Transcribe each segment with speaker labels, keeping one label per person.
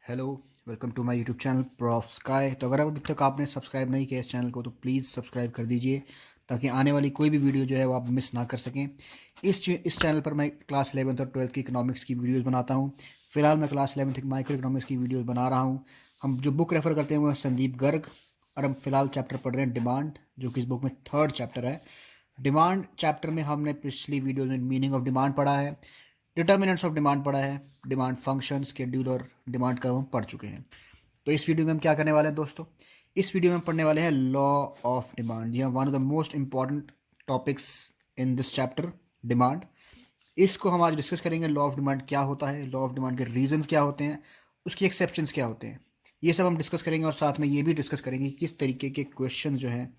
Speaker 1: Hello, welcome to my YouTube channel prof sky. तो अगर अभी तक आपने सब्सक्राइब नहीं किया इस चैनल को तो प्लीज़ सब्सक्राइब कर दीजिए ताकि आने वाली कोई भी वीडियो जो है वो आप मिस ना कर सकें। इस चैनल पर मैं क्लास 11th और 12th की इकोनॉमिक्स की वीडियोस बनाता हूं। फिलहाल मैं क्लास 11th की माइक्रो इकोनॉमिक्स की वीडियोस बना रहा हूं। हम जो बुक रेफ़र करते हैं वो है संदीप गर्ग, और हम फिलहाल चैप्टर पढ़ रहे हैं डिमांड, जो कि इस बुक में थर्ड चैप्टर है। डिमांड चैप्टर में हमने पिछली वीडियो में मीनिंग ऑफ डिमांड पढ़ा है, डिटर्मिनेंट्स ऑफ डिमांड पढ़ा है, डिमांड फंक्शन, शेड्यूल और डिमांड का हम पढ़ चुके हैं। तो इस वीडियो में हम क्या करने वाले हैं दोस्तों, इस वीडियो में हम पढ़ने वाले हैं लॉ ऑफ डिमांड। जी हाँ, one of the most important topics in this chapter, demand. इसको हम आज डिस्कस करेंगे। लॉ ऑफ डिमांड क्या होता है, लॉ ऑफ डिमांड के रीजंस क्या होते हैं, उसकी एक्सेप्शंस क्या होते हैं, ये सब हम डिस्कस करेंगे। और साथ में ये भी डिस्कस करेंगे कि किस तरीके के क्वेश्चन जो हैं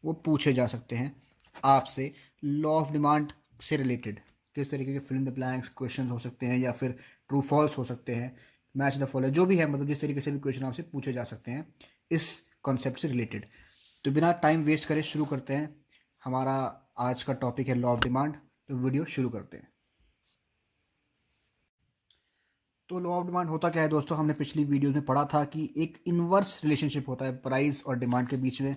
Speaker 1: वो पूछे जा सकते हैं आपसे लॉ ऑफ डिमांड से रिलेटेड। किस तरीके के fill in the blanks question हो सकते हैं या फिर ट्रू फॉल्स हो सकते हैं, मैच द फॉलो, जो भी है, मतलब जिस तरीके से भी क्वेश्चन आपसे पूछे जा सकते हैं इस कॉन्सेप्ट से रिलेटेड। तो बिना टाइम वेस्ट करे शुरू करते हैं। हमारा आज का टॉपिक है लॉ ऑफ डिमांड। तो वीडियो शुरू करते हैं। तो लॉ ऑफ डिमांड होता क्या है दोस्तों, हमने पिछली वीडियो में पढ़ा था कि एक इनवर्स रिलेशनशिप होता है प्राइस और डिमांड के बीच में।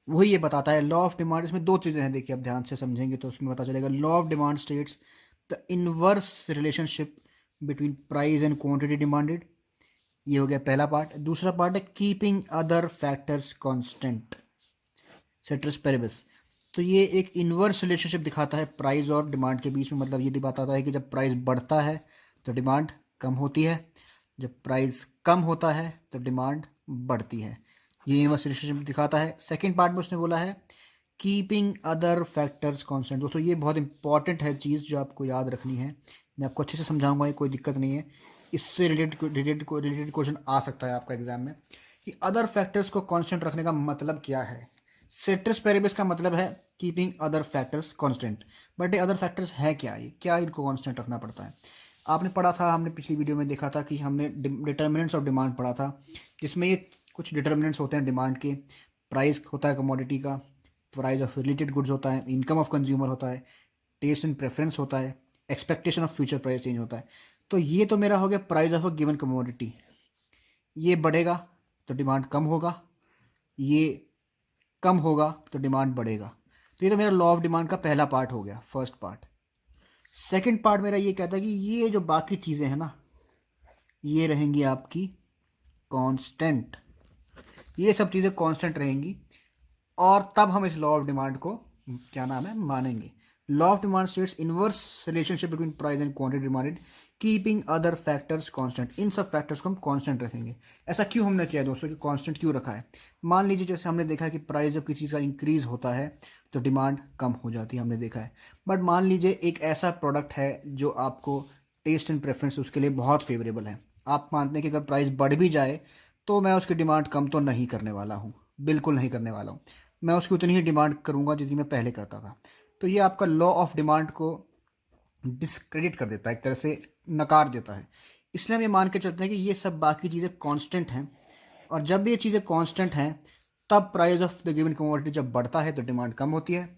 Speaker 1: वही ये बताता है लॉ ऑफ डिमांड। इसमें दो चीज़ें हैं, देखिए आप ध्यान से समझेंगे तो उसमें पता चलेगा। Law of demand states the inverse relationship between price and quantity demanded. ये हो गया पहला पार्ट। दूसरा पार्ट है keeping other factors constant, citrus Paribas. तो ये एक इनवर्स रिलेशनशिप दिखाता है प्राइस और डिमांड के बीच में। मतलब ये बताता है कि जब प्राइस बढ़ता है तो डिमांड कम होती है, जब प्राइस कम होता है तो डिमांड बढ़ती है। ये इनवर्स रिलेशनशिप दिखाता है। सेकेंड पार्ट में उसने बोला है कीपिंग अदर फैक्टर्स कांस्टेंट। दोस्तों ये बहुत इंपॉर्टेंट है चीज़ जो आपको याद रखनी है। मैं आपको अच्छे से समझाऊंगा, ये कोई दिक्कत नहीं है। इससे रिलेटेड क्वेश्चन आ सकता है आपका एग्जाम में कि अदर फैक्टर्स को कांस्टेंट रखने का मतलब क्या है। सेट्रस पेरिबस का मतलब है keeping other factors constant. But ये अदर फैक्टर्स है क्या, ये क्या इनको कांस्टेंट रखना पड़ता है। आपने पढ़ा था, हमने पिछली वीडियो में देखा था कि हमने डिटर्मिनेंट्स ऑफ डिमांड पढ़ा था, जिसमें ये कुछ डिटर्मिनेंट्स होते हैं डिमांड के। प्राइस होता है कमोडिटी का, प्राइस ऑफ रिलेटेड गुड्स होता है, इनकम ऑफ कंज्यूमर होता है, टेस्ट एंड प्रेफरेंस होता है, expectation of future price change होता है। तो ये तो मेरा हो गया price of a given commodity. ये बढ़ेगा तो डिमांड कम होगा, ये कम होगा तो डिमांड बढ़ेगा। तो ये तो मेरा लॉ ऑफ डिमांड का पहला पार्ट हो गया, फर्स्ट पार्ट। सेकंड पार्ट मेरा ये कहता है कि ये जो बाकी चीज़ें हैं ना, ये रहेंगी आपकी कांस्टेंट। ये सब चीज़ें कांस्टेंट रहेंगी और तब हम इस लॉ ऑफ डिमांड को क्या नाम है मानेंगे। Law of demand states inverse relationship between price and quantity demanded keeping other factors constant. इन सब फैक्टर्स को हम कांस्टेंट रखेंगे। ऐसा क्यों हमने किया दोस्तों कि कांस्टेंट क्यों रखा है। मान लीजिए जैसे हमने देखा है कि प्राइस जब किसी चीज़ का इंक्रीज होता है तो डिमांड कम हो जाती है, हमने देखा है। बट मान लीजिए एक ऐसा प्रोडक्ट है जो आपको टेस्ट एंड प्रेफरेंस उसके लिए बहुत फेवरेबल है। आप मानते हैं कि अगर प्राइस बढ़ भी जाए तो मैं उसकी डिमांड कम तो नहीं करने वाला हूँ, बिल्कुल नहीं करने वाला हूँ। मैं उसकी उतनी ही डिमांड करूँगा जितनी मैं पहले करता था। तो ये आपका लॉ ऑफ डिमांड को डिस्क्रेडिट कर देता है, एक तरह से नकार देता है। इसलिए हम ये मान के चलते हैं कि ये सब बाकी चीज़ें कांस्टेंट हैं, और जब ये चीज़ें कांस्टेंट हैं तब price of the given commodity जब बढ़ता है तो डिमांड कम होती है,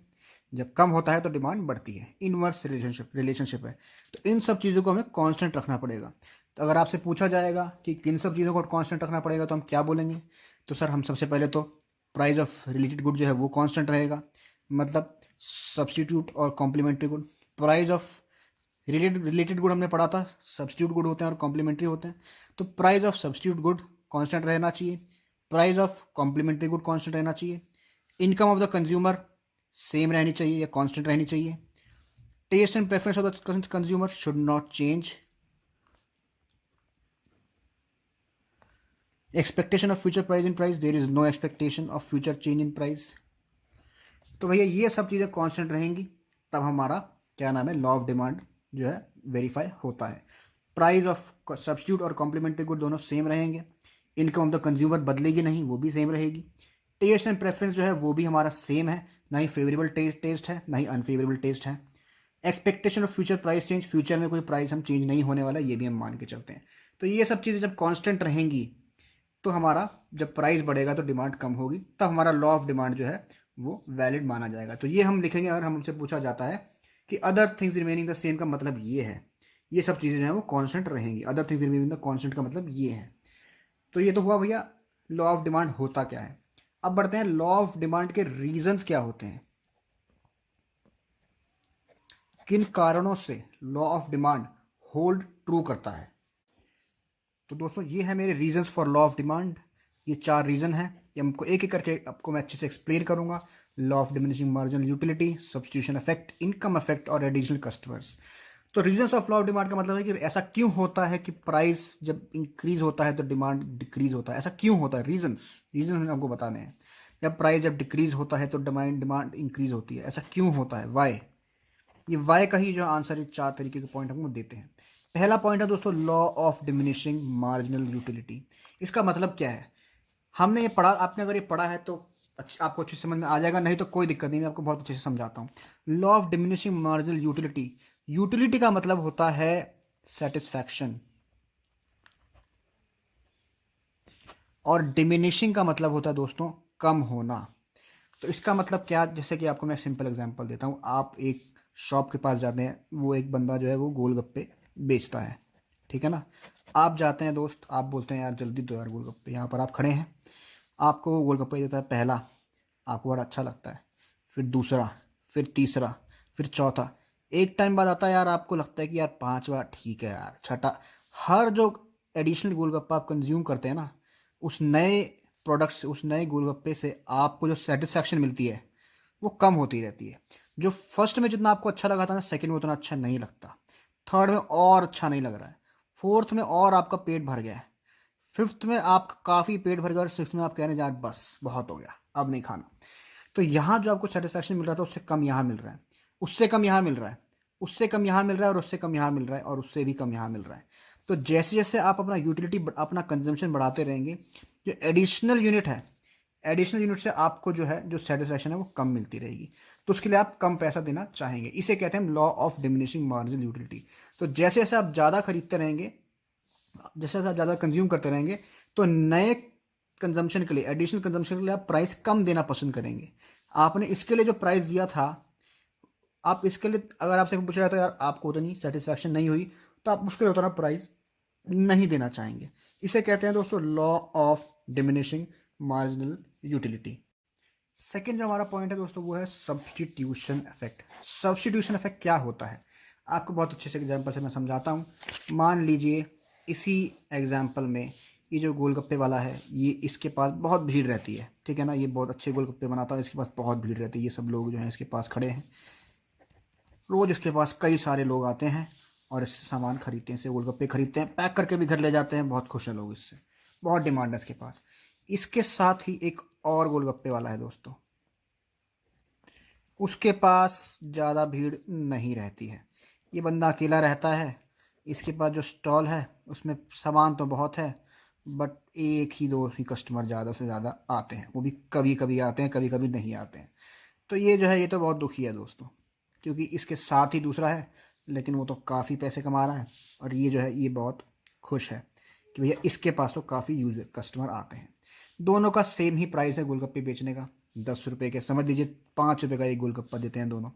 Speaker 1: जब कम होता है तो डिमांड बढ़ती है। इनवर्स रिलेशनशिप है। तो इन सब चीज़ों को हमें कांस्टेंट रखना पड़ेगा। तो अगर आपसे पूछा जाएगा कि किन सब चीज़ों को कांस्टेंट रखना पड़ेगा तो हम क्या बोलेंगे। तो सर हम सबसे पहले तो प्राइस ऑफ रिलेटेड गुड जो है वो कांस्टेंट रहेगा, मतलब सब्स्टिट्यूट और complementary good. Price of related good हमने पढ़ा था, सब्स्टिट्यूट गुड होते हैं और कॉम्प्लीमेंट्री होते हैं। तो price of substitute good constant रहना चाहिए, price of complementary good constant रहना चाहिए, income of the consumer same रहनी चाहिए या कांस्टेंट रहनी चाहिए, taste and preference of the consumer should not change, expectation of future price in price there is no expectation of future change in price. तो भैया ये सब चीज़ें कांस्टेंट रहेंगी, तब हमारा क्या नाम है लॉ ऑफ डिमांड जो है वेरीफाई होता है। प्राइस ऑफ सब्स्टिट्यूट और कॉम्प्लीमेंट्री गुड दोनों सेम रहेंगे, इनकम ऑफ द कंज्यूमर बदलेगी नहीं, वो भी सेम रहेगी, टेस्ट एंड प्रेफरेंस जो है वो भी हमारा सेम है, ना ही फेवरेबल टेस्ट है ना ही अनफेवरेबल टेस्ट है। Expectation of future price change, future में कोई प्राइस हम चेंज नहीं होने वाला, ये भी हम मान के चलते हैं। तो ये सब चीज़ें जब कांस्टेंट रहेंगी तो हमारा जब प्राइस बढ़ेगा तो डिमांड कम होगी, तब हमारा लॉ ऑफ डिमांड जो है वो वैलिड माना जाएगा। तो ये हम लिखेंगे। अगर हमसे पूछा जाता है कि other things remaining the same का मतलब ये है, ये सब चीज़ें जो है वो कांस्टेंट रहेंगी। Other things remaining the constant का मतलब ये है। तो ये तो हुआ भैया लॉ ऑफ डिमांड होता क्या है। अब बढ़ते हैं लॉ ऑफ डिमांड के रीजंस क्या होते हैं, किन कारणों से law of demand hold true करता है। तो दोस्तों ये है मेरे reasons for law of demand. ये 4 रीजन हैं, ये हमको एक एक करके आपको मैं अच्छे से एक्सप्लेन करूंगा। Law of diminishing marginal utility, substitution effect, income effect और एडिशनल कस्टमर्स। तो reasons of law of demand का मतलब है कि ऐसा क्यों होता है कि प्राइस जब इंक्रीज होता है तो डिमांड डिक्रीज होता है, ऐसा क्यों होता है। रीजंस रीजन हमको बताने हैं। जब प्राइस जब डिक्रीज होता है तो डिमांड इंक्रीज होती है, ऐसा क्यों होता है, वाई। ये वाई का ही जो आंसर है 4 तरीके के पॉइंट हमको देते हैं। पहला पॉइंट है दोस्तों law of diminishing marginal utility. इसका मतलब क्या है, हमने ये पढ़ा, आपने अगर ये पढ़ा है तो आपको अच्छे से समझ में आ जाएगा, नहीं तो कोई दिक्कत नहीं, मैं आपको बहुत अच्छे से समझाता हूँ। Law of diminishing marginal utility, utility का मतलब होता है सेटिस्फैक्शन, और डिमिनिशिंग का मतलब होता है दोस्तों कम होना। तो इसका मतलब क्या, जैसे कि आपको मैं सिंपल एग्जांपल देता हूँ। आप एक शॉप के पास जाते हैं, वो एक बंदा जो है वो गोलगप्पे बेचता है, ठीक है ना। आप जाते हैं दोस्त, आप बोलते हैं यार जल्दी दो यार गोलगप्पे, यहाँ पर आप खड़े हैं, आपको वो गोलगप्पे देता है। पहला आपको बड़ा अच्छा लगता है, फिर दूसरा, फिर तीसरा, फिर चौथा। एक टाइम बाद आता है यार आपको लगता है कि यार पांचवा ठीक है यार, छठा। हर जो एडिशनल गोलगप्पा आप कंज्यूम करते हैं ना, उस नए प्रोडक्ट से, उस नए गोलगप्पे से आपको जो सेटिस्फैक्शन मिलती है वो कम होती रहती है। जो फर्स्ट में जितना आपको अच्छा लगा था ना, सेकंड में उतना अच्छा नहीं लगता, थर्ड में और अच्छा नहीं लग रहा है, फोर्थ में और आपका पेट भर गया है, फिफ्थ में आपका काफ़ी पेट भर गया, और सिक्स में आप कहने जा बस बहुत हो गया अब नहीं खाना। तो यहाँ जो आपको सेटिस्फैक्शन मिल रहा था उससे कम यहाँ मिल रहा है, उससे कम यहाँ मिल रहा है, उससे कम यहाँ मिल रहा है, और उससे कम यहाँ मिल रहा है, और उससे भी कम यहाँ मिल रहा है। तो जैसे जैसे आप अपना यूटिलिटी, अपना कंजम्पशन बढ़ाते रहेंगे, जो एडिशनल यूनिट है, एडिशनल यूनिट से आपको जो है जो सेटिस्फैक्शन है वो कम मिलती रहेगी। तो उसके लिए आप कम पैसा देना चाहेंगे, इसे कहते हैं law of diminishing marginal utility. तो जैसे जैसे आप ज़्यादा खरीदते रहेंगे, जैसे जैसे आप ज़्यादा कंज्यूम करते रहेंगे, तो नए कंजम्पशन के लिए, एडिशनल कंजम्पशन के लिए आप प्राइस कम देना पसंद करेंगे। आपने इसके लिए जो प्राइस दिया था, आप इसके लिए अगर आपसे पूछा जाए तो यार आपको उतनी सेटिस्फैक्शन नहीं हुई, तो आप उसके लिए उतना प्राइस नहीं देना चाहेंगे। इसे कहते हैं दोस्तों law of diminishing marginal utility. Second जो हमारा पॉइंट है दोस्तों वो है सब्सटीट्यूशन इफेक्ट। सब्सटीट्यूशन इफेक्ट क्या होता है, आपको बहुत अच्छे से एग्जांपल से मैं समझाता हूँ। मान लीजिए इसी एग्जांपल में ये जो गोलगप्पे वाला है, ये इसके पास बहुत भीड़ रहती है, ठीक है ना, ये बहुत अच्छे गोलगप्पे बनाता है, इसके पास बहुत भीड़ रहती है, ये सब लोग जो हैं इसके पास खड़े हैं, रोज़ इसके पास कई सारे लोग आते हैं और इससे सामान खरीदते हैं, इससे गोलगप्पे खरीदते हैं, पैक करके भी घर ले जाते हैं, बहुत खुश हैं लोग इससे, बहुत डिमांड है इसके पास। इसके साथ ही एक और गोलगप्पे वाला है दोस्तों, उसके पास ज़्यादा भीड़ नहीं रहती है, ये बंदा अकेला रहता है, इसके पास जो स्टॉल है उसमें सामान तो बहुत है, बट एक ही दो ही कस्टमर ज़्यादा से ज़्यादा आते हैं, वो भी कभी कभी आते हैं, कभी कभी नहीं आते हैं। तो ये जो है ये तो बहुत दुखी है दोस्तों, क्योंकि इसके साथ ही दूसरा है, लेकिन वो तो काफ़ी पैसे कमा रहा है, और ये जो है ये बहुत खुश है कि भैया इसके पास तो काफ़ी यूजर कस्टमर आते हैं। दोनों का सेम ही प्राइस है गोलगप्पे बेचने का, 10 रुपये के, समझ लीजिए 5 रुपये का एक गोलगप्पा देते हैं दोनों।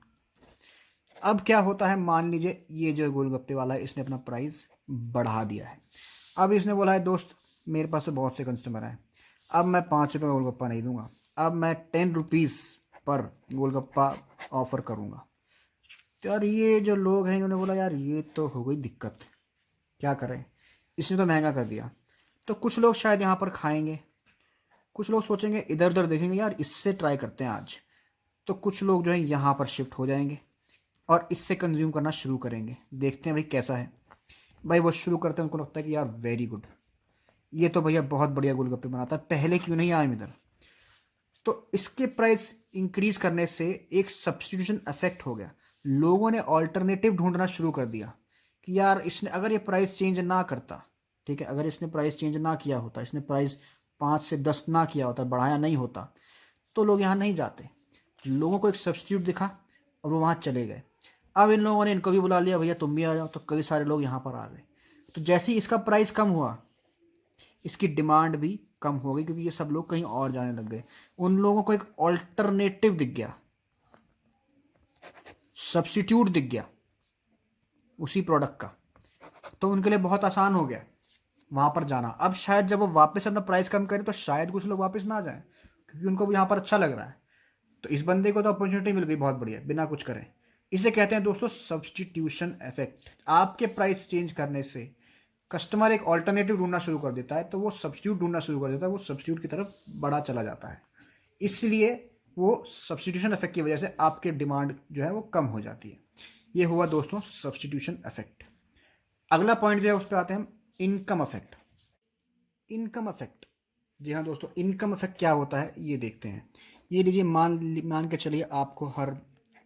Speaker 1: अब क्या होता है, मान लीजिए ये जो गोलगप्पे वाला है इसने अपना प्राइस बढ़ा दिया है। अब इसने बोला है दोस्त मेरे पास तो बहुत से कस्टमर हैं, अब मैं 5 रुपये का गोलगप्पा नहीं दूंगा, अब मैं 10 रुपीज़ पर गोलगप्पा ऑफर करूंगा। तो यार ये जो लोग हैं इन्होंने बोला यार ये तो हो गई दिक्कत, क्या करें, इसने तो महंगा कर दिया। तो कुछ लोग शायद यहाँ पर खाएंगे, कुछ लोग सोचेंगे इधर उधर देखेंगे यार इससे ट्राई करते हैं आज, तो कुछ लोग जो है यहाँ पर शिफ्ट हो जाएंगे और इससे कंज्यूम करना शुरू करेंगे, देखते हैं भाई कैसा है। भाई वो शुरू करते हैं, उनको लगता है कि यार वेरी गुड, ये तो भैया बहुत बढ़िया गोलगप्पे बनाता है, पहले क्यों नहीं आए इधर। तो इसके प्राइस इंक्रीज करने से एक सब्सटीट्यूशन इफेक्ट हो गया, लोगों ने ऑल्टरनेटिव ढूंढना शुरू कर दिया कि यार इसने अगर ये प्राइस चेंज ना करता, ठीक है, अगर इसने प्राइस चेंज ना किया होता, इसने प्राइस 5 से 10 ना किया होता, बढ़ाया नहीं होता, तो लोग यहाँ नहीं जाते। लोगों को एक सब्सटीट्यूट दिखा और वो वहाँ चले गए। अब इन लोगों ने इनको भी बुला लिया, भैया तुम भी आ जाओ, तो कई सारे लोग यहाँ पर आ गए। तो जैसे ही इसका प्राइस कम हुआ, इसकी डिमांड भी कम हो गई, क्योंकि ये सब लोग कहीं और जाने लग गए। उन लोगों को एक ऑल्टरनेटिव दिख गया, सब्स्टिट्यूट दिख गया उसी प्रोडक्ट का, तो उनके लिए बहुत आसान हो गया वहाँ पर जाना। अब शायद जब वो वापस अपना प्राइस कम करे तो शायद कुछ लोग वापस ना जाएं, क्योंकि उनको भी यहाँ पर अच्छा लग रहा है। तो इस बंदे को तो अपॉर्चुनिटी मिल गई बहुत बढ़िया, बिना कुछ करे। इसे कहते हैं दोस्तों सब्सटीट्यूशन इफेक्ट। आपके प्राइस चेंज करने से कस्टमर एक ऑल्टरनेटिव ढूंढना शुरू कर देता है, तो वो सब्स्टिट्यूट ढूंढना शुरू कर देता है, वो सब्स्टिट्यूट की तरफ बढ़ा चला जाता है। इसलिए वो सब्स्टिट्यूशन इफेक्ट की वजह से आपकी डिमांड जो है वो कम हो जाती है। ये हुआ दोस्तों सब्स्टिट्यूशन इफेक्ट। अगला पॉइंट जो है उस पर आते हैं हम, इनकम इफेक्ट। इनकम इफेक्ट, जी हाँ दोस्तों, इनकम इफेक्ट क्या होता है ये देखते हैं। ये लीजिए, मान के चलिए आपको हर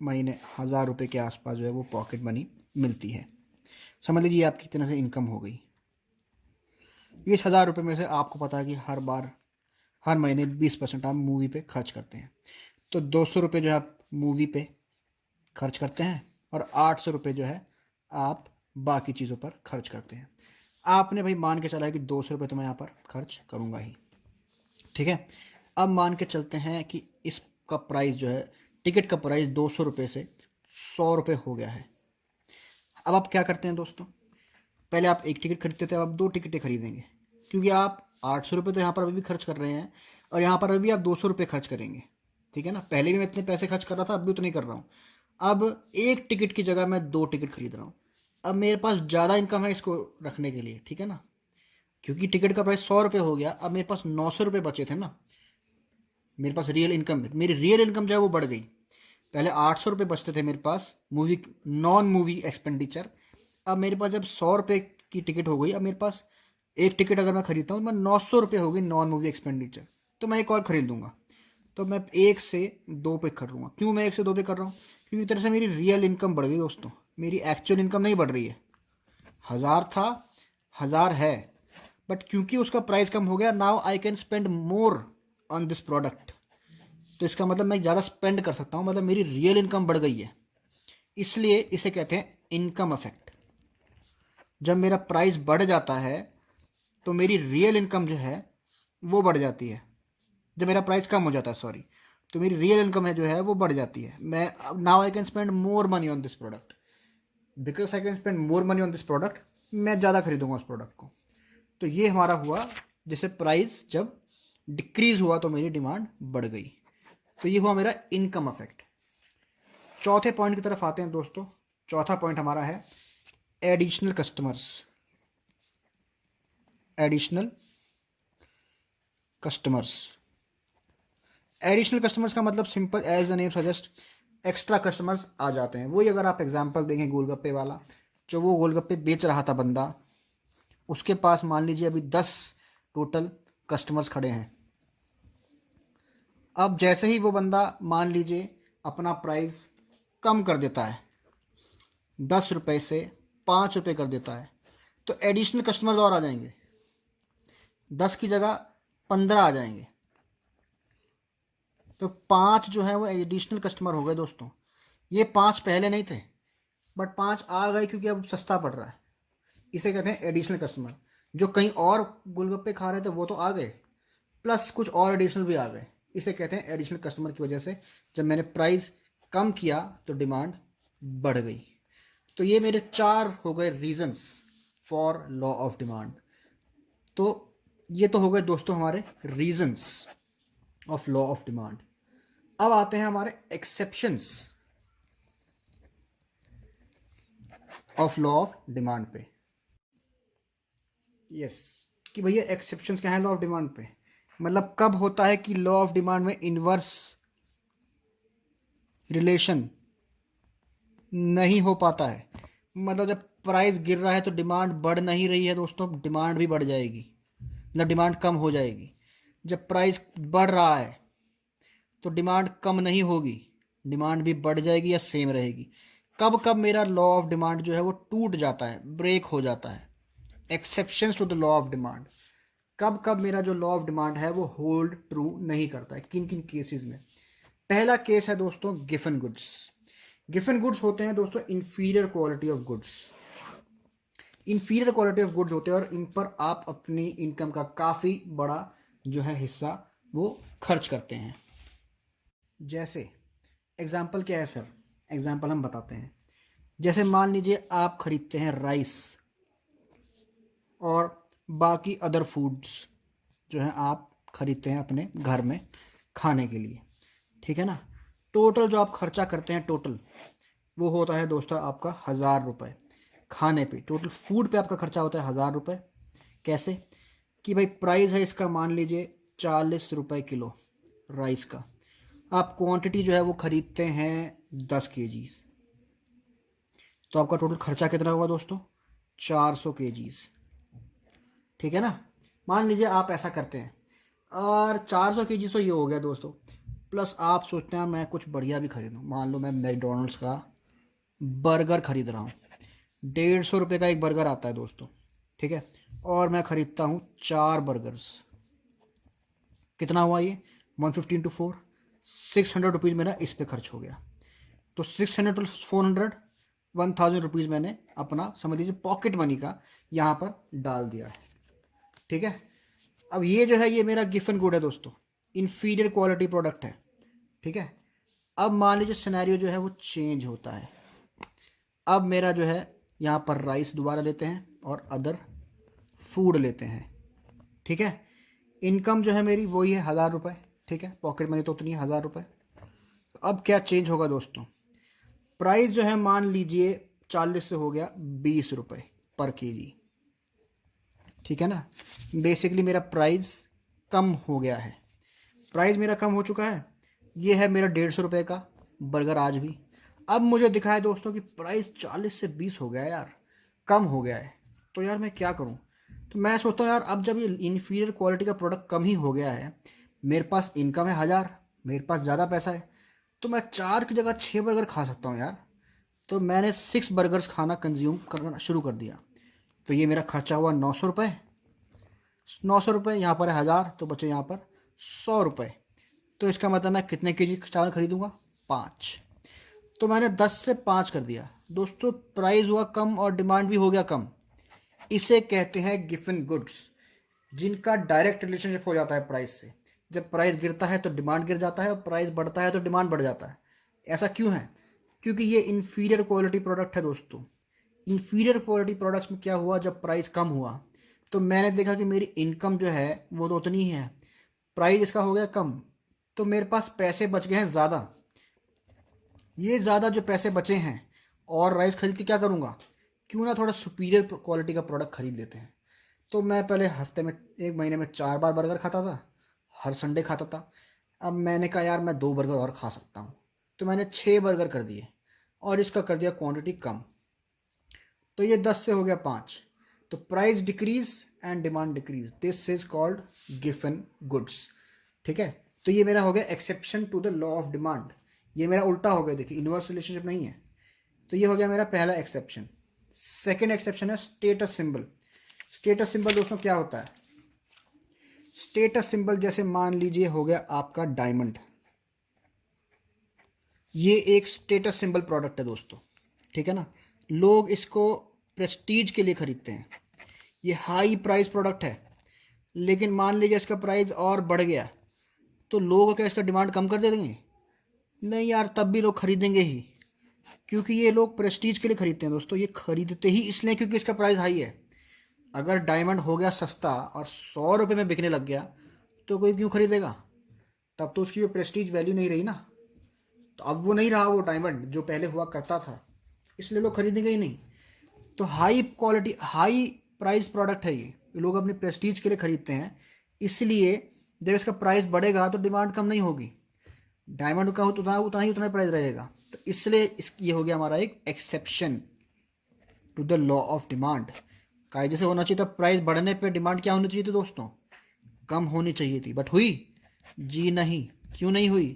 Speaker 1: महीने 1000 रुपये के आसपास जो है वो पॉकेट मनी मिलती है। समझ लीजिए आपकी कितने से इनकम हो गई। इस 1000 रुपये में से आपको पता है कि हर महीने 20% आप मूवी पे खर्च करते हैं, तो 200 रुपये जो है आप मूवी पे खर्च करते हैं और 800 रुपये जो है आप बाकी चीज़ों पर खर्च करते हैं। आपने भाई मान के चला है कि 200 रुपये तो मैं यहाँ पर खर्च करूँगा ही, ठीक है। अब मान के चलते हैं कि इसका प्राइस जो है, टिकट का प्राइस 200 रुपये से 100 रुपये हो गया है। अब आप क्या करते हैं दोस्तों, पहले आप एक टिकट खरीदते थे, अब आप 2 टिकटें खरीदेंगे, क्योंकि आप 800 रुपये तो यहाँ पर अभी भी खर्च कर रहे हैं और यहाँ पर अभी आप 200 रुपये खर्च करेंगे, ठीक है ना। पहले भी मैं इतने पैसे खर्च कर रहा था, अब भी उतने कर रहा हूँ। अब एक टिकट की जगह मैं 2 टिकट खरीद रहा हूँ। अब मेरे पास ज़्यादा इनकम है इसको रखने के लिए, ठीक है ना, क्योंकि टिकट का प्राइस 100 रुपये हो गया। अब मेरे पास 900 रुपये बचे थे ना, मेरे पास मेरी रियल इनकम जो है वो बढ़ गई। पहले 800 रुपये बचते थे मेरे पास नॉन मूवी एक्सपेंडिचर। अब मेरे पास जब 100 रुपये की टिकट हो गई, अब मेरे पास एक टिकट अगर मैं खरीदता हूँ, मैं 900 रुपये हो गई नॉन मूवी एक्सपेंडिचर, तो मैं एक और खरीद लूँगा। तो मैं 1 से 2 पे कर लूँगा। क्यों मैं 1 से 2 पे कर रहा हूँ, क्योंकि इस तरह से मेरी रियल इनकम बढ़ गई दोस्तों, मेरी एक्चुअल इनकम नहीं बढ़ रही है। 1000 था, 1000 है, बट क्योंकि उसका प्राइस कम हो गया, now I can spend more on this product. तो इसका मतलब मैं ज़्यादा स्पेंड कर सकता हूँ, मतलब मेरी रियल इनकम बढ़ गई है। इसलिए इसे कहते हैं इनकम इफेक्ट। जब मेरा प्राइस बढ़ जाता है तो मेरी रियल इनकम जो है वो बढ़ जाती है। जब मेरा प्राइस कम हो जाता है, सॉरी, तो मेरी रियल इनकम है जो है वो बढ़ जाती है। मैं now I can spend more money on this product. Because I can spend more money on this product, मैं ज़्यादा खरीदूंगा उस प्रोडक्ट को। तो ये हमारा हुआ, जैसे प्राइस जब डिक्रीज हुआ तो मेरी डिमांड बढ़ गई। तो ये हुआ मेरा इनकम इफेक्ट। चौथे पॉइंट की तरफ आते हैं दोस्तों। चौथा पॉइंट हमारा है additional customers. Additional customers, additional customers का मतलब simple as the name suggest, extra customers आ जाते हैं। वही अगर आप एग्जांपल देंगे गोलगप्पे वाला, जो वो गोलगप्पे बेच रहा था बंदा, उसके पास मान लीजिए अभी 10 टोटल कस्टमर्स खड़े हैं। अब जैसे ही वो बंदा मान लीजिए अपना प्राइस कम कर देता है, 10 रुपये से 5 रुपये कर देता है, तो एडिशनल कस्टमर्स और आ जाएंगे, 10 की जगह 15 आ जाएंगे। तो 5 जो है वो एडिशनल कस्टमर हो गए दोस्तों। ये 5 पहले नहीं थे, बट 5 आ गए क्योंकि अब सस्ता पड़ रहा है। इसे कहते हैं एडिशनल कस्टमर। जो कहीं और गोलगप्पे खा रहे थे वो तो आ गए, प्लस कुछ और एडिशनल भी आ गए। इसे कहते हैं एडिशनल कस्टमर की वजह से जब मैंने प्राइस कम किया तो डिमांड बढ़ गई। तो ये मेरे 4 हो गए reasons for law of demand. तो ये तो हो गए दोस्तों हमारे reasons of law of demand. अब आते हैं हमारे exceptions of law of demand पे। यस, कि भैया एक्सेप्शंस क्या है लॉ ऑफ डिमांड पे। मतलब कब होता है कि लॉ ऑफ डिमांड में इन्वर्स रिलेशन नहीं हो पाता है। मतलब जब प्राइस गिर रहा है तो डिमांड बढ़ नहीं रही है दोस्तों, डिमांड भी बढ़ जाएगी, मतलब डिमांड कम हो जाएगी। जब प्राइस बढ़ रहा है तो डिमांड कम नहीं होगी, डिमांड भी बढ़ जाएगी या सेम रहेगी। कब कब मेरा लॉ ऑफ डिमांड जो है वो टूट जाता है, ब्रेक हो जाता है, exceptions to the law of demand. कब कब मेरा जो लॉ ऑफ डिमांड है वो होल्ड ट्रू नहीं करता है, किन किन केसेस में। पहला केस है दोस्तों गिफन गुड्स। गिफन गुड्स होते हैं दोस्तों inferior quality of goods. Inferior quality of goods होते हैं और इन पर आप अपनी इनकम का काफ़ी बड़ा जो है हिस्सा वो खर्च करते हैं। जैसे एग्जाम्पल क्या है सर, एग्जाम्पल हम बताते हैं। जैसे मान लीजिए आप खरीदते हैं राइस और बाकी अदर फूड्स जो हैं आप खरीदते हैं अपने घर में खाने के लिए, ठीक है ना। टोटल जो आप खर्चा करते हैं टोटल वो होता है दोस्तों आपका 1000 रुपये खाने पे। टोटल फूड पे आपका खर्चा होता है 1000 रुपये। कैसे कि भाई प्राइस है इसका मान लीजिए 40 रुपये किलो राइस का, आप क्वांटिटी जो है वो ख़रीदते हैं 10 kg, तो आपका टोटल खर्चा कितना हुआ दोस्तों 400 kg, ठीक है ना। मान लीजिए आप ऐसा करते हैं और 400 kg तो ये हो गया दोस्तों, प्लस आप सोचते हैं मैं कुछ बढ़िया भी खरीदूँ। मान लो मैं मैकडोनल्ड्स का बर्गर ख़रीद रहा हूँ, 150 रुपये का एक बर्गर आता है दोस्तों, ठीक है, और मैं ख़रीदता हूँ 4 बर्गर्स। कितना हुआ ये 150 इंटू 4, 600 रुपीज़ मेरा इस पे खर्च हो गया। तो 600 + 400 1000 रुपीज़ मैंने अपना समझ लीजिए पॉकेट मनी का यहाँ पर डाल दिया है, ठीक है। अब ये जो है ये मेरा गिफ्ट एंड गुड है दोस्तों, इन्फीरियर क्वालिटी प्रोडक्ट है, ठीक है। अब मान लीजिए सिनेरियो जो है वो चेंज होता है। अब मेरा जो है यहाँ पर राइस दोबारा लेते हैं और अदर फूड लेते हैं, ठीक है। इनकम जो है मेरी वही है 1000 रुपये, ठीक है, पॉकेट मनी तो उतनी है 1000 रुपये। तो अब क्या चेंज होगा दोस्तों, प्राइस जो है मान लीजिए 40 से हो गया 20 रुपये पर केजी, ठीक है ना। बेसिकली मेरा प्राइस कम हो गया है, प्राइस मेरा कम हो चुका है। ये है मेरा 150 रुपये का बर्गर आज भी। अब मुझे दिखा है दोस्तों कि प्राइस 40 से 20 हो गया है यार, कम हो गया है, तो यार मैं क्या करूं। तो मैं सोचता हूँ यार अब जब ये इन्फीरियर क्वालिटी का प्रोडक्ट कम ही हो गया है, मेरे पास इनकम है 1000, मेरे पास ज़्यादा पैसा है, तो मैं 4 की जगह 6 बर्गर खा सकता हूँ यार। तो मैंने 6 बर्गर्स खाना कंज्यूम करना शुरू कर दिया। तो ये मेरा खर्चा हुआ 900 रुपये, 900 रुपये यहाँ पर है 1000, तो बचे यहाँ पर 100 रुपये। तो इसका मतलब मैं कितने केजी चावल खरीदूँगा 5, तो मैंने 10 से 5 कर दिया दोस्तों। प्राइस हुआ कम और डिमांड भी हो गया कम। इसे कहते हैं गिवन गुड्स, जिनका डायरेक्ट रिलेशनशिप हो जाता है प्राइस से। जब प्राइस गिरता है तो डिमांड गिर जाता है और प्राइस बढ़ता है तो डिमांड बढ़ जाता है। ऐसा क्यों है, क्योंकि ये इन्फीरियर क्वालिटी प्रोडक्ट है दोस्तों। इन्फीरियर क्वालिटी प्रोडक्ट्स में क्या हुआ, जब प्राइस कम हुआ तो मैंने देखा कि मेरी इनकम जो है वो तो उतनी ही है, प्राइस इसका हो गया कम, तो मेरे पास पैसे बच गए हैं ज़्यादा। ये ज़्यादा जो पैसे बचे हैं और राइस खरीद के क्या करूँगा, क्यों ना थोड़ा सुपीरियर क्वालिटी का प्रोडक्ट खरीद लेते हैं। तो मैं पहले हफ्ते में 1 महीने में 4 बार बर्गर खाता था, हर संडे खाता था। अब मैंने कहा यार मैं 2 बर्गर और खा सकता हूँ, तो मैंने 6 बर्गर कर दिए और इसका कर दिया क्वांटिटी कम। तो ये 10 से हो गया 5, तो price decrease and demand decrease, this is called गिवन गुड्स, ठीक है। तो ये मेरा हो गया exception to the law of demand. ये मेरा उल्टा हो गया, देखिए इन्वर्स रिलेशनशिप नहीं है। तो ये हो गया मेरा पहला एक्सेप्शन। सेकेंड एक्सेप्शन है स्टेटस सिंबल। स्टेटस सिंबल दोस्तों क्या होता है, स्टेटस सिंबल जैसे मान लीजिए हो गया आपका डायमंड, ये एक स्टेटस सिंबल प्रोडक्ट है दोस्तों, ठीक है ना। लोग इसको प्रेस्टीज के लिए खरीदते हैं, ये हाई प्राइस प्रोडक्ट है। लेकिन मान लीजिए इसका प्राइस और बढ़ गया तो लोग क्या इसका डिमांड कम कर दे देंगे, नहीं यार, तब भी लोग खरीदेंगे ही, क्योंकि ये लोग प्रेस्टीज के लिए खरीदते हैं दोस्तों। ये खरीदते ही इसलिए क्योंकि इसका प्राइस हाई है। अगर डायमंड हो गया सस्ता और 100 रुपये में बिकने लग गया तो कोई क्यों खरीदेगा, तब तो उसकी वो प्रेस्टीज वैल्यू नहीं रही ना। तो अब वो नहीं रहा वो डायमंड जो पहले हुआ करता था, इसलिए लोग खरीदेंगे ही नहीं। तो high quality high price product है ये, लोग अपनी प्रेस्टीज के लिए खरीदते हैं, इसलिए जब इसका प्राइस बढ़ेगा तो डिमांड कम नहीं होगी, डायमंड का हो तो उतना ही प्राइस रहेगा। तो इसलिए ये हो गया हमारा एक exception to the law of demand. कायदे से होना चाहिए था, प्राइस बढ़ने पे डिमांड क्या होनी चाहिए थी दोस्तों, कम होनी चाहिए थी, बट हुई जी नहीं। क्यों नहीं हुई,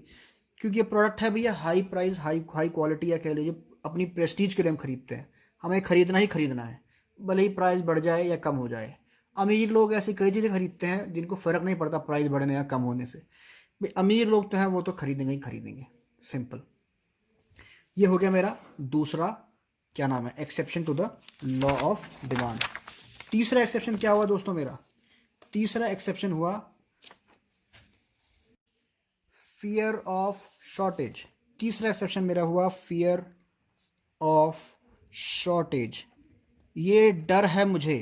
Speaker 1: क्योंकि ये प्रोडक्ट है भैया high price high high quality, या कह लीजिए अपनी प्रेस्टीज के लिए हम खरीदते हैं, हमें खरीदना ही खरीदना है, भले ही प्राइस बढ़ जाए या कम हो जाए। अमीर लोग ऐसी कई चीज़ें खरीदते हैं जिनको फ़र्क नहीं पड़ता प्राइस बढ़ने या कम होने से। भाई अमीर लोग तो हैं वो तो खरीदेंगे ही खरीदेंगे, सिंपल। ये हो गया मेरा दूसरा क्या नाम है, exception to the law of demand. तीसरा एक्सेप्शन क्या हुआ दोस्तों मेरा, तीसरा एक्सेप्शन हुआ फियर ऑफ शॉर्टेज। तीसरा एक्सेप्शन मेरा हुआ फियर ऑफ शॉर्टेज। ये डर है मुझे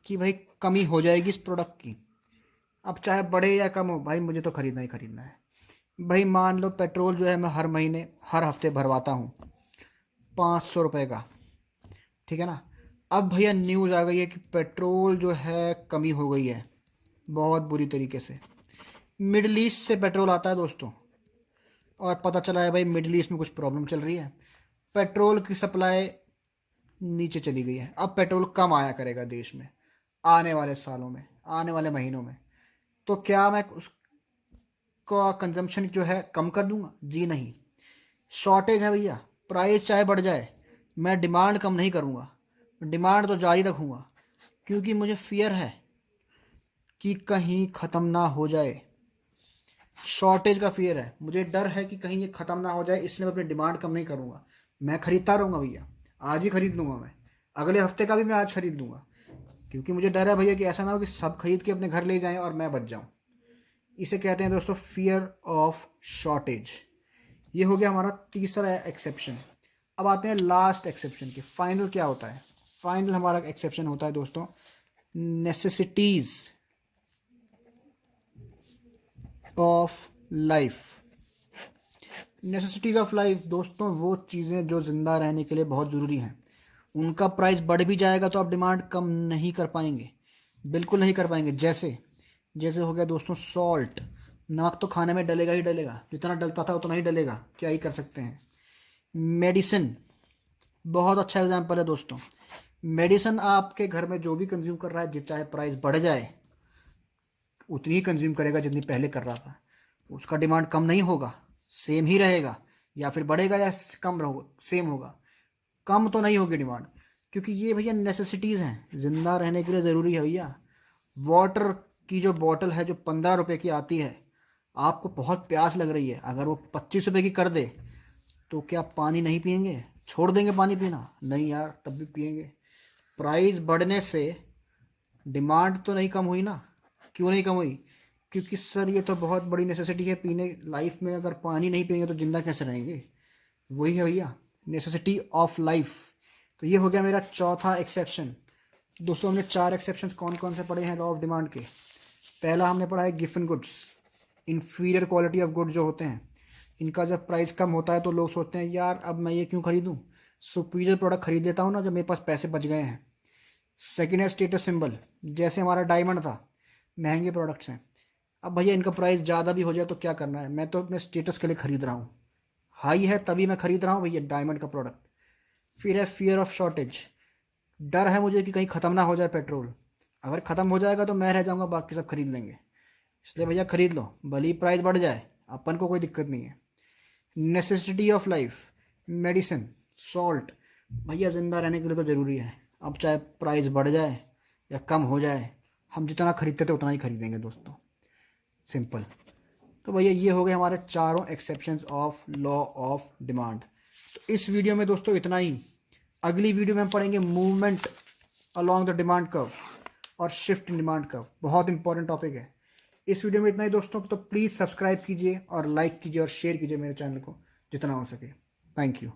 Speaker 1: कि भाई कमी हो जाएगी इस प्रोडक्ट की। अब चाहे बढ़े या कम हो, भाई मुझे तो ख़रीदना ही ख़रीदना है। भाई मान लो पेट्रोल जो है मैं हर महीने हर हफ्ते भरवाता हूँ 500 रुपये का, ठीक है ना। अब भैया न्यूज़ आ गई है कि पेट्रोल जो है कमी हो गई है बहुत बुरी तरीके से। मिडल ईस्ट से पेट्रोल आता है दोस्तों, और पता चला है भाई मिडल ईस्ट में कुछ प्रॉब्लम चल रही है, पेट्रोल की सप्लाई नीचे चली गई है। अब पेट्रोल कम आया करेगा देश में आने वाले सालों में, आने वाले महीनों में। तो क्या मैं उसका कंजम्पशन जो है कम कर दूंगा? जी नहीं। शॉर्टेज है भैया, प्राइस चाहे बढ़ जाए मैं डिमांड कम नहीं करूंगा, डिमांड तो जारी रखूंगा, क्योंकि मुझे फियर है कि कहीं ख़त्म ना हो जाए। शॉर्टेज का फियर है, मुझे डर है कि कहीं ये ख़त्म ना हो जाए, इसलिए मैं अपनी डिमांड कम नहीं करूँगा। मैं ख़रीदता रहूँगा भैया, आज ही ख़रीद लूँगा, मैं अगले हफ्ते का भी मैं आज ख़रीद लूँगा, क्योंकि मुझे डर है भैया कि ऐसा ना हो कि सब खरीद के अपने घर ले जाएं और मैं बच जाऊँ। इसे कहते हैं दोस्तों फियर ऑफ शॉर्टेज। ये हो गया हमारा तीसरा एक्सेप्शन। अब आते हैं लास्ट एक्सेप्शन की। फाइनल क्या होता है? फाइनल हमारा एक्सेप्शन होता है दोस्तों necessities of life. Necessities of life दोस्तों वो चीज़ें जो ज़िंदा रहने के लिए बहुत ज़रूरी हैं, उनका प्राइस बढ़ भी जाएगा तो आप डिमांड कम नहीं कर पाएंगे, बिल्कुल नहीं कर पाएंगे। जैसे जैसे हो गया दोस्तों सॉल्ट, नमक तो खाने में डलेगा ही डलेगा, जितना डलता था उतना ही डलेगा, क्या ही कर सकते हैं। मेडिसिन बहुत अच्छा एग्जाम्पल है दोस्तों। मेडिसिन आपके घर में जो भी कंज्यूम कर रहा है, चाहे प्राइस बढ़ जाए उतनी ही कंज्यूम करेगा जितनी पहले कर रहा था, उसका डिमांड कम नहीं होगा, सेम ही रहेगा, या फिर बढ़ेगा या कम रहोगा, सेम होगा, कम तो नहीं होगी डिमांड, क्योंकि ये भैया नेसेसिटीज़ हैं, ज़िंदा रहने के लिए ज़रूरी है भैया। वाटर की जो बॉटल है जो 15 रुपये की आती है, आपको बहुत प्यास लग रही है, अगर वो 25 रुपये की कर दे तो क्या पानी नहीं पियेंगे? छोड़ देंगे पानी पीना? नहीं यार, तब भी पियेंगे। प्राइस बढ़ने से डिमांड तो नहीं कम हुई ना। क्यों नहीं कम हुई? क्योंकि सर ये तो बहुत बड़ी नेसेसिटी है पीने लाइफ में, अगर पानी नहीं पियेंगे तो जिंदा कैसे रहेंगे? वही है भैया नेसेसिटी ऑफ लाइफ। तो ये हो गया मेरा चौथा एक्सेप्शन। दोस्तों हमने 4 एक्सेप्शंस कौन कौन से पढ़े हैं लॉ ऑफ डिमांड के। पहला हमने पढ़ा है given goods, inferior quality of good जो होते हैं, इनका जब प्राइस कम होता है तो लोग सोचते हैं यार अब मैं ये क्यों खरीदूं, सुपीरियर प्रोडक्ट खरीद लेता हूँ ना जब मेरे पास पैसे बच गए हैं। सेकेंड है स्टेटस सिंबल, जैसे हमारा डायमंड था, महंगे प्रोडक्ट्स हैं, अब भैया इनका प्राइस ज़्यादा भी हो जाए तो क्या करना है, मैं तो अपने स्टेटस के लिए ख़रीद रहा हूँ, हाई है तभी मैं ख़रीद रहा हूँ भैया डायमंड का प्रोडक्ट। फिर है फियर ऑफ शॉर्टेज, डर है मुझे कि कहीं ख़त्म ना हो जाए पेट्रोल, अगर ख़त्म हो जाएगा तो मैं रह जाऊँगा, बाकी सब खरीद लेंगे, इसलिए भैया ख़रीद लो, भले ही प्राइस बढ़ जाए अपन को कोई दिक्कत नहीं है। Necessity of life, medicine, salt, भैया ज़िंदा रहने के लिए तो ज़रूरी है, अब चाहे प्राइस बढ़ जाए या कम हो जाए, हम जितना खरीदते थे उतना ही खरीदेंगे दोस्तों, सिंपल। तो भैया ये हो गए हमारे चारों exceptions of law of demand. तो इस वीडियो में दोस्तों इतना ही। अगली वीडियो में हम पढ़ेंगे movement along the demand curve और शिफ्ट इन डिमांड कर्व, बहुत इंपॉर्टेंट टॉपिक है। इस वीडियो में इतना ही दोस्तों, तो प्लीज़ सब्सक्राइब कीजिए और लाइक कीजिए और शेयर कीजिए मेरे चैनल को जितना हो सके। Thank you.